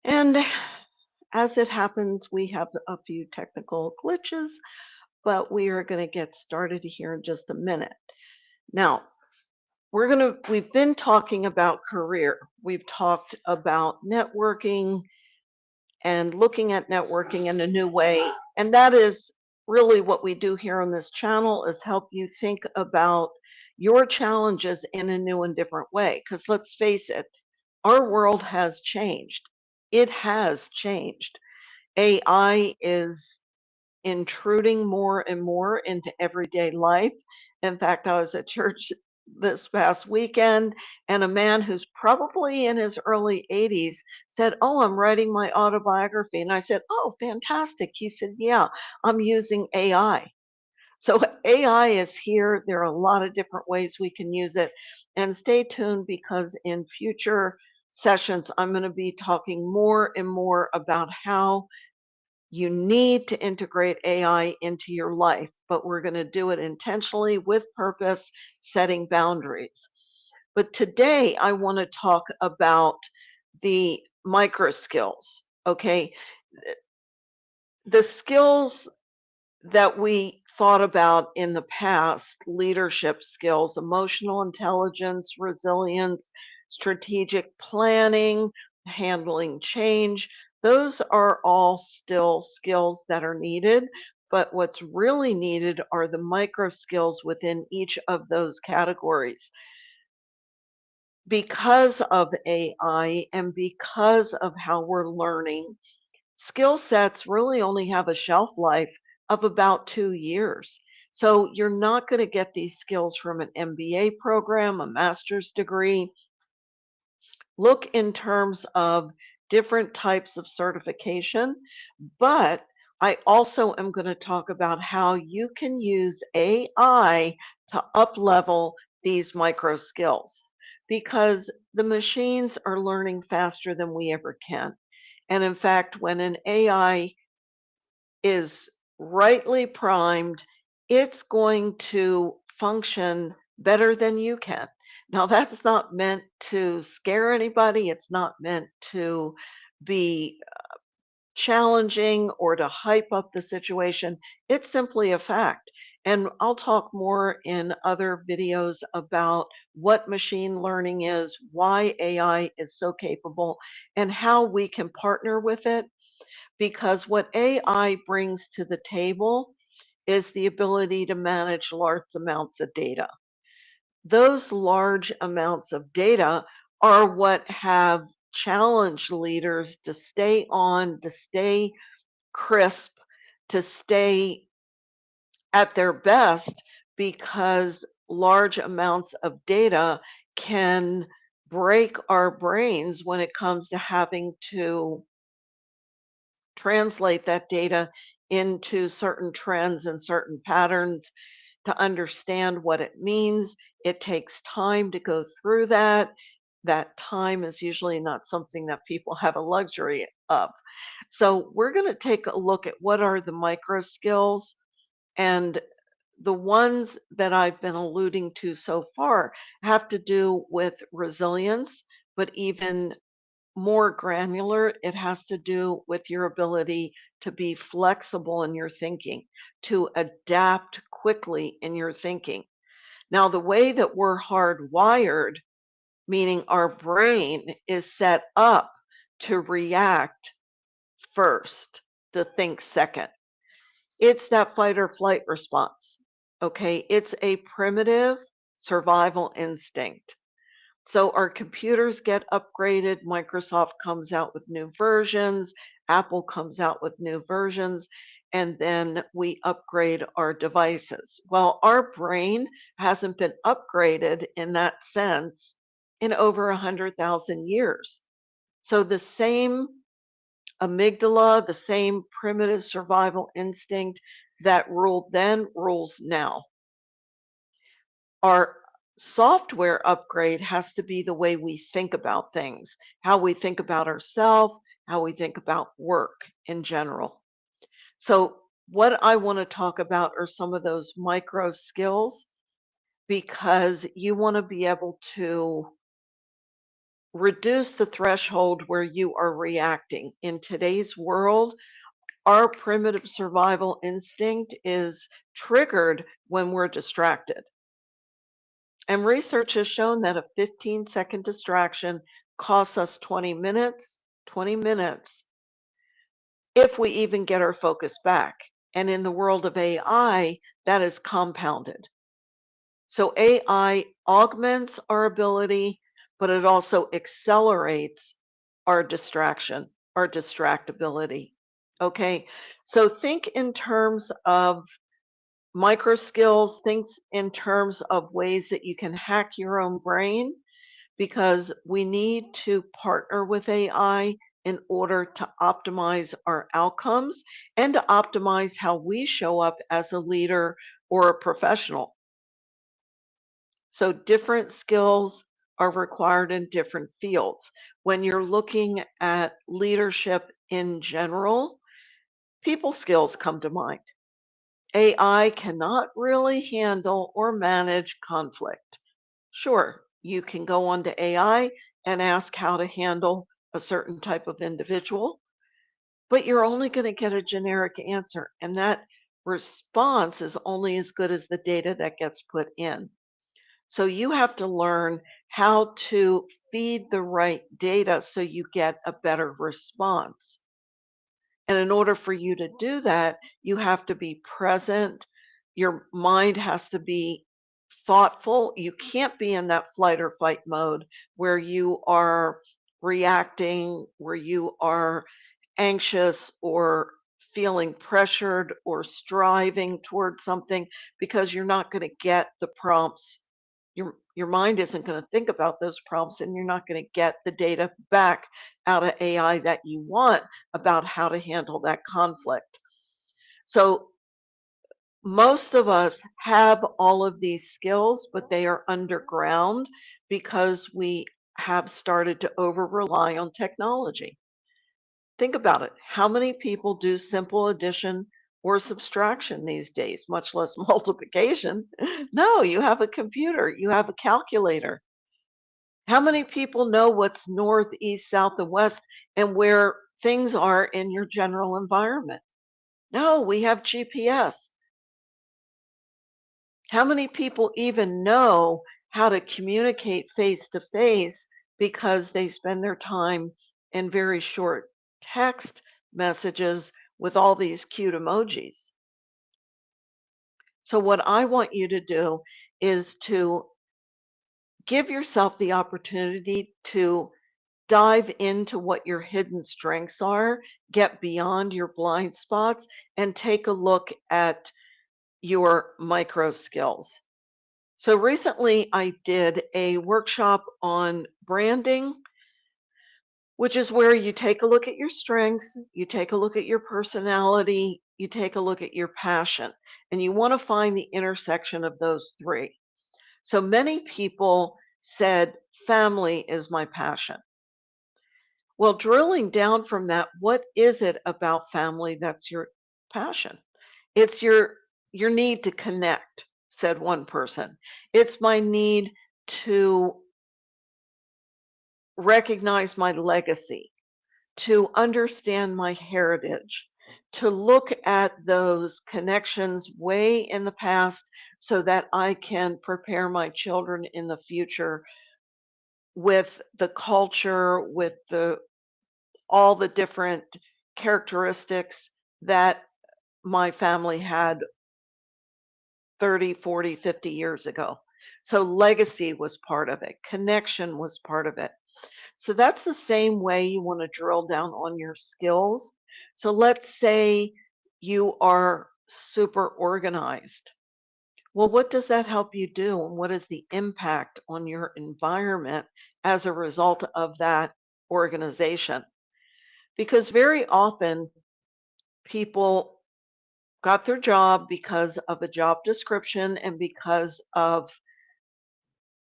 And as it happens, we have a few technical glitches, but we are going to get started here in just a minute. Now, we've been talking about career. We've talked about networking and looking at networking in a new way. And that is really what we do here on this channel is help you think about your challenges in a new and different way. Because let's face it, our world has changed. It has changed. AI is intruding more and more into everyday life. In fact, I was at church this past weekend, and a man who's probably in his early 80s said, "Oh, I'm writing my autobiography." And I said, "Oh, fantastic." He said, "Yeah, I'm using AI." So AI is here. There are a lot of different ways we can use it. And stay tuned because in future sessions, I'm going to be talking more and more about how you need to integrate AI into your life, but we're going to do it intentionally with purpose, setting boundaries. But today I want to talk about the micro skills. Okay. The skills that we thought about in the past, leadership skills, emotional intelligence, resilience, strategic planning, handling change, those are all still skills that are needed. But what's really needed are the micro skills within each of those categories. Because of AI and because of how we're learning, skill sets really only have a shelf life of about 2 years. So you're not going to get these skills from an MBA program, a master's degree. Look in terms of different types of certification, but I also am going to talk about how you can use AI to up level these micro skills because the machines are learning faster than we ever can. And in fact, when an AI is rightly primed, it's going to function better than you can. Now, that's not meant to scare anybody. It's not meant to be challenging or to hype up the situation. It's simply a fact. And I'll talk more in other videos about what machine learning is, why AI is so capable, and how we can partner with it because what AI brings to the table is the ability to manage large amounts of data. Those large amounts of data are what have challenged leaders to stay on, to stay crisp, to stay at their best because large amounts of data can break our brains when it comes to having to translate that data into certain trends and certain patterns to understand what it means. It takes time to go through that. That time is usually not something that people have a luxury of. So, we're going to take a look at what are the micro skills and the ones that I've been alluding to so far have to do with resilience, but even more granular, it has to do with your ability to be flexible in your thinking, to adapt quickly in your thinking. Now, the way that we're hardwired, meaning our brain is set up to react first, to think second. It's that fight or flight response. Okay. It's a primitive survival instinct. So our computers get upgraded. Microsoft comes out with new versions. Apple comes out with new versions. And then we upgrade our devices. Well, our brain hasn't been upgraded in that sense in over 100,000 years. So the same amygdala, the same primitive survival instinct that ruled then rules now. Our software upgrade has to be the way we think about things, how we think about ourselves, how we think about work in general. So, what I want to talk about are some of those micro skills because you want to be able to reduce the threshold where you are reacting. In today's world, our primitive survival instinct is triggered when we're distracted. And research has shown that a 15-second distraction costs us 20 minutes if we even get our focus back. And in the world of AI, that is compounded. So AI augments our ability, but it also accelerates our distraction, our distractibility. Okay, so think in terms of Microskills, think in terms of ways that you can hack your own brain because we need to partner with AI in order to optimize our outcomes and to optimize how we show up as a leader or a professional. So different skills are required in different fields. When you're looking at leadership in general, people skills come to mind. AI cannot really handle or manage conflict. Sure, you can go onto AI and ask how to handle a certain type of individual, but you're only going to get a generic answer, and that response is only as good as the data that gets put in. So you have to learn how to feed the right data so you get a better response. And in order for you to do that, you have to be present. Your mind has to be thoughtful. You can't be in that flight or fight mode where you are reacting, where you are anxious or feeling pressured or striving towards something because you're not going to get the prompts. Your mind isn't going to think about those prompts and you're not going to get the data back out of AI that you want about how to handle that conflict. So most of us have all of these skills, but they are underground because we have started to over rely on technology. Think about it. How many people do simple addition or subtraction these days, much less multiplication? No, you have a computer, you have a calculator. How many people know what's north, east, south, and west and where things are in your general environment? No, we have GPS. How many people even know how to communicate face to face because they spend their time in very short text messages with all these cute emojis? So, what I want you to do is to give yourself the opportunity to dive into what your hidden strengths are, get beyond your blind spots, and take a look at your micro skills. So recently I did a workshop on branding, which is where you take a look at your strengths, you take a look at your personality, you take a look at your passion, and you want to find the intersection of those three. So many people said, family is my passion. Well, drilling down from that, what is it about family that's your passion? It's your need to connect, said one person. It's my need to recognize my legacy, to understand my heritage, to look at those connections way in the past so that I can prepare my children in the future with the culture, with the all the different characteristics that my family had 30, 40, 50 years ago. So legacy was part of it, connection was part of it. So that's the same way you want to drill down on your skills. So let's say you are super organized. Well, what does that help you do? And what is the impact on your environment as a result of that organization? Because very often people got their job because of a job description and because of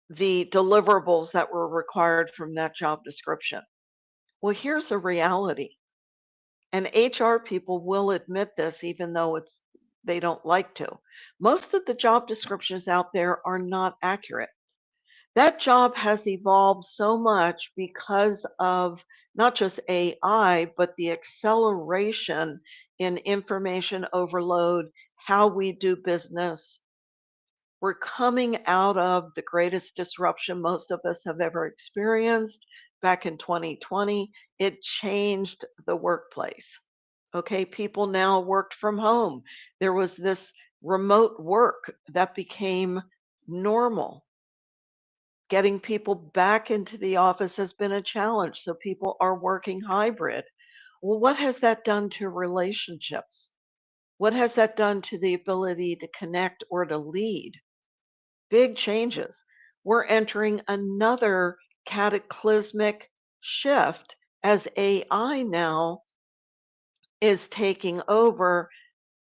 the deliverables that were required from that job description. Well, here's a reality. And HR people will admit this even though they don't like to. Most of the job descriptions out there are not accurate. That job has evolved so much because of not just AI, but the acceleration in information overload, how we do business. We're coming out of the greatest disruption most of us have ever experienced back in 2020. It changed the workplace. Okay, people now worked from home. There was this remote work that became normal. Getting people back into the office has been a challenge, so people are working hybrid. Well, what has that done to relationships? What has that done to the ability to connect or to lead? Big changes. We're entering another cataclysmic shift as AI now is taking over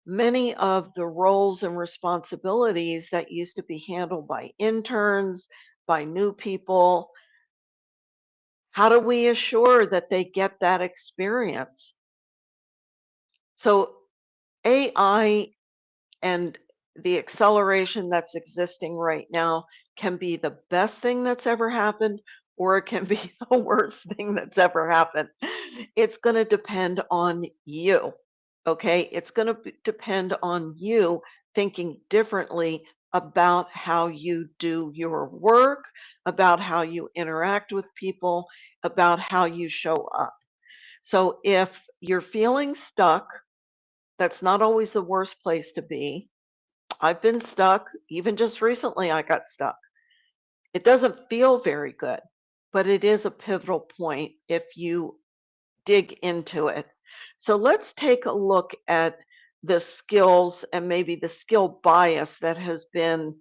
many of the roles and responsibilities that used to be handled by interns, by new people. How do we assure that they get that experience? So, AI and the acceleration that's existing right now can be the best thing that's ever happened, or it can be the worst thing that's ever happened. It's going to depend on you. Okay. It's going to depend on you thinking differently about how you do your work, about how you interact with people, about how you show up. So if you're feeling stuck, that's not always the worst place to be. I've been stuck. Even just recently, I got stuck. It doesn't feel very good, but it is a pivotal point if you dig into it. So let's take a look at the skills and maybe the skill bias that has been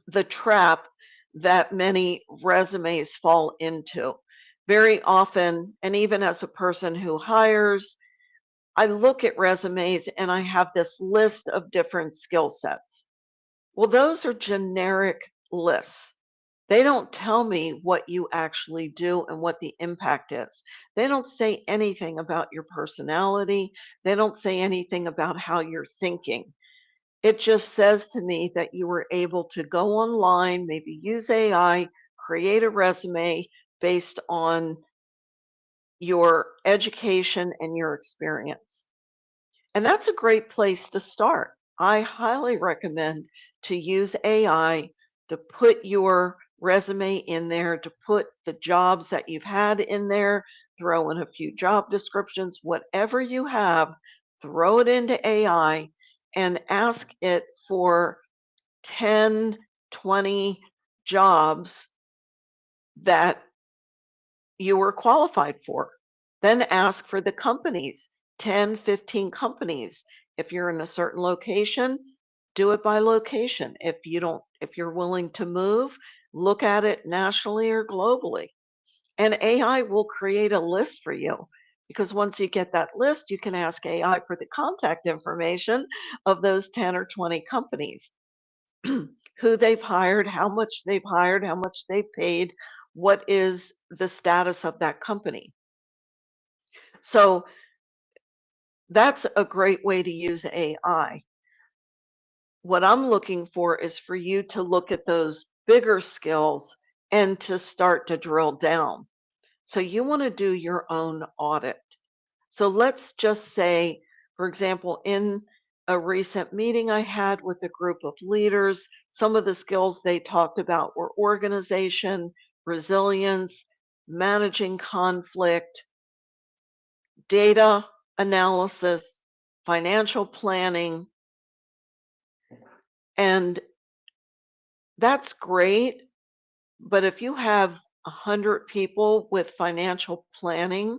the trap that many resumes fall into. Very often, and even as a person who hires, I look at resumes and I have this list of different skill sets. Well, those are generic lists. They don't tell me what you actually do and what the impact is. They don't say anything about your personality. They don't say anything about how you're thinking. It just says to me that you were able to go online, maybe use AI, create a resume based on your education and your experience. And that's a great place to start. I highly recommend to use AI to put your resume in there, to put the jobs that you've had in there, throw in a few job descriptions, whatever you have, throw it into AI and ask it for 10, 20 jobs that you were qualified for. Then ask for the companies, 10, 15 companies. If you're in a certain location, do it by location. If you're willing to move, look at it nationally or globally. And AI will create a list for you because once you get that list, you can ask AI for the contact information of those 10 or 20 companies, who they've hired, how much they've paid, what is the status of that company. So that's a great way to use AI. What I'm looking for is for you to look at those bigger skills and to start to drill down. So you want to do your own audit. So let's just say, for example, in a recent meeting I had with a group of leaders, some of the skills they talked about were organization, resilience, managing conflict, data analysis, financial planning, and that's great. But if you have 100 people with financial planning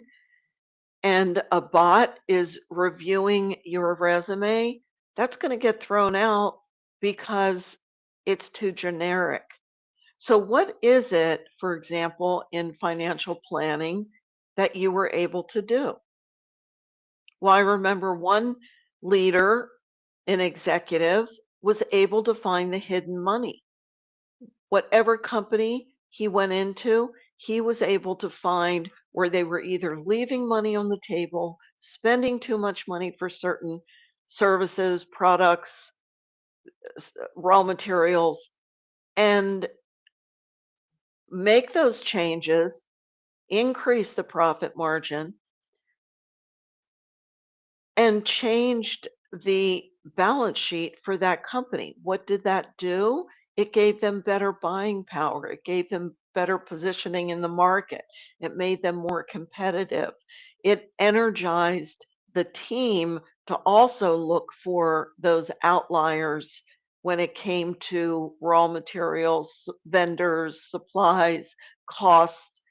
and a bot is reviewing your resume, that's going to get thrown out because it's too generic. So, what is it, for example, in financial planning that you were able to do? Well, I remember one leader, an executive, was able to find the hidden money. Whatever company he went into, he was able to find where they were either leaving money on the table, spending too much money for certain services, products, raw materials, and make those changes, increase the profit margin, and changed the balance sheet for that company. What did that do? It gave them better buying power. It gave them better positioning in the market. It made them more competitive. It energized the team to also look for those outliers when it came to raw materials, vendors, supplies, cost,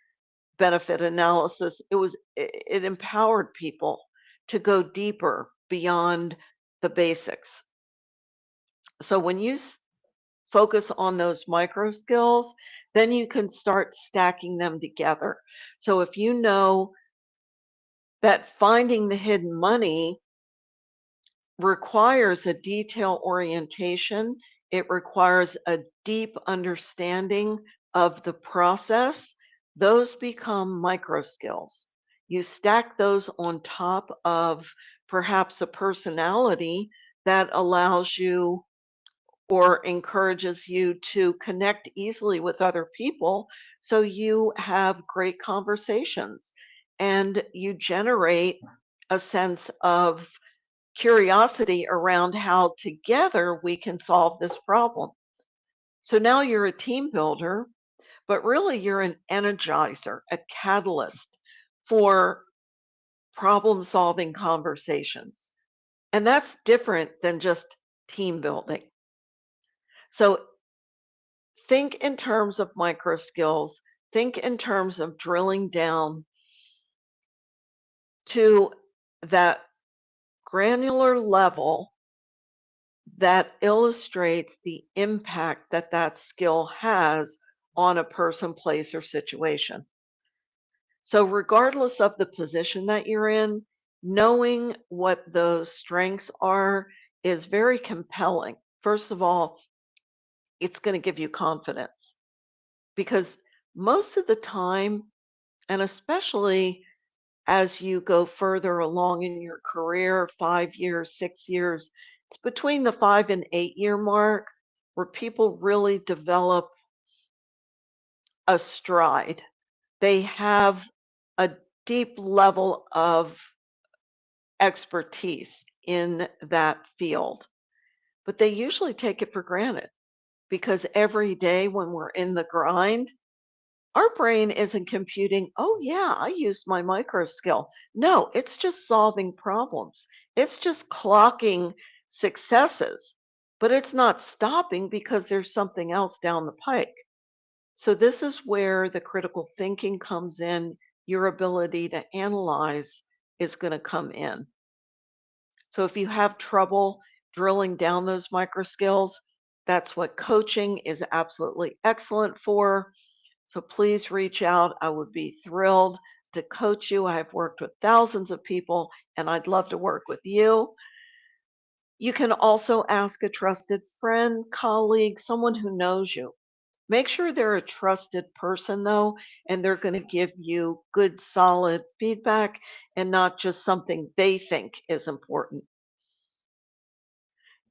benefit analysis. It empowered people to go deeper beyond the basics. So when you focus on those micro skills, then you can start stacking them together. So if you know that finding the hidden money requires a detail orientation, it requires a deep understanding of the process, those become micro skills. You stack those on top of perhaps a personality that allows you or encourages you to connect easily with other people so you have great conversations and you generate a sense of curiosity around how together we can solve this problem. So now you're a team builder, but really you're an energizer, a catalyst for problem solving conversations. And that's different than just team building. So think in terms of micro skills, think in terms of drilling down to that granular level that illustrates the impact that that skill has on a person, place, or situation. So, regardless of the position that you're in, knowing what those strengths are is very compelling. First of all, it's going to give you confidence because most of the time, and especially as you go further along in your career, 5 years, 6 years, it's between the 5 and 8 year mark where people really develop a stride. They have a deep level of expertise in that field, but they usually take it for granted because every day when we're in the grind, our brain isn't computing, oh, yeah, I used my micro skill. No, it's just solving problems. It's just clocking successes, but it's not stopping because there's something else down the pike. So, this is where the critical thinking comes in. Your ability to analyze is going to come in. So, if you have trouble drilling down those micro skills, that's what coaching is absolutely excellent for. So please reach out. I would be thrilled to coach you. I've worked with thousands of people and I'd love to work with you. You can also ask a trusted friend, colleague, someone who knows you. Make sure they're a trusted person though, and they're going to give you good, solid feedback and not just something they think is important.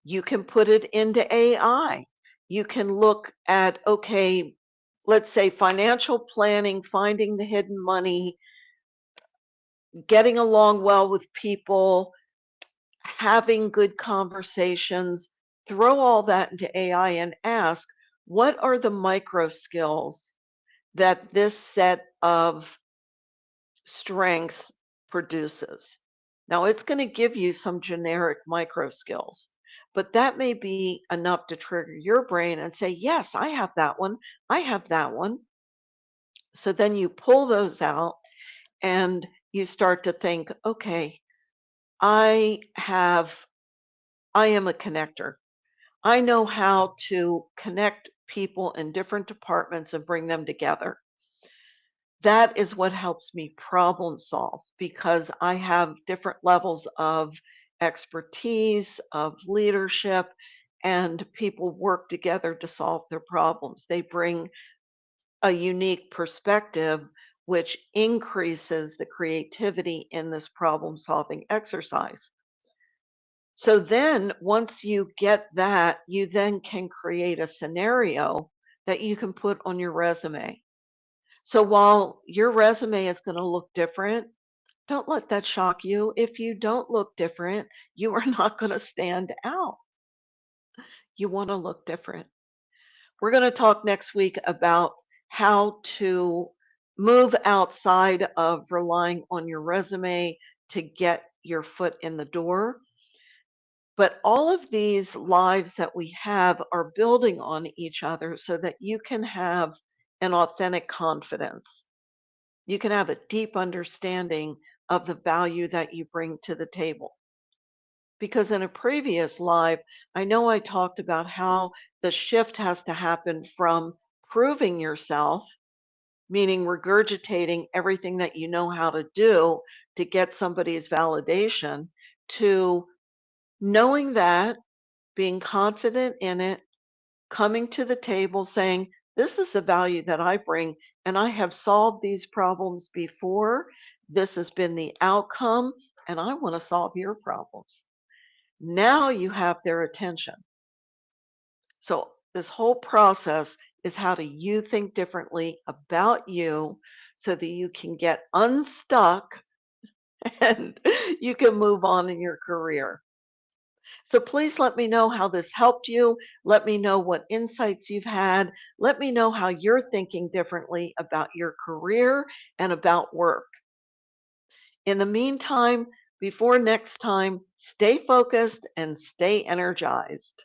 You can put it into AI. You can look at, okay, let's say financial planning, finding the hidden money, getting along well with people, having good conversations. Throw all that into AI and ask, what are the micro skills that this set of strengths produces? Now, it's going to give you some generic micro skills, but that may be enough to trigger your brain and say, yes, I have that one. I have that one. So then you pull those out and you start to think, okay, I have, I am a connector. I know how to connect people in different departments and bring them together. That is what helps me problem solve because I have different levels of expertise, of leadership, and people work together to solve their problems. They bring a unique perspective, which increases the creativity in this problem solving exercise. So then, once you get that, you then can create a scenario that you can put on your resume. So while your resume is going to look different, don't let that shock you. If you don't look different, you are not going to stand out. You want to look different. We're going to talk next week about how to move outside of relying on your resume to get your foot in the door. But all of these lives that we have are building on each other so that you can have an authentic confidence. You can have a deep understanding of the value that you bring to the table. Because in a previous live, I know I talked about how the shift has to happen from proving yourself, meaning regurgitating everything that you know how to do to get somebody's validation, to knowing that, being confident in it, coming to the table saying, this is the value that I bring, and I have solved these problems before. This has been the outcome, and I want to solve your problems. Now you have their attention. So, this whole process is how do you think differently about you so that you can get unstuck and you can move on in your career. So please let me know how this helped you. Let me know what insights you've had. Let me know how you're thinking differently about your career and about work. In the meantime, before next time, stay focused and stay energized.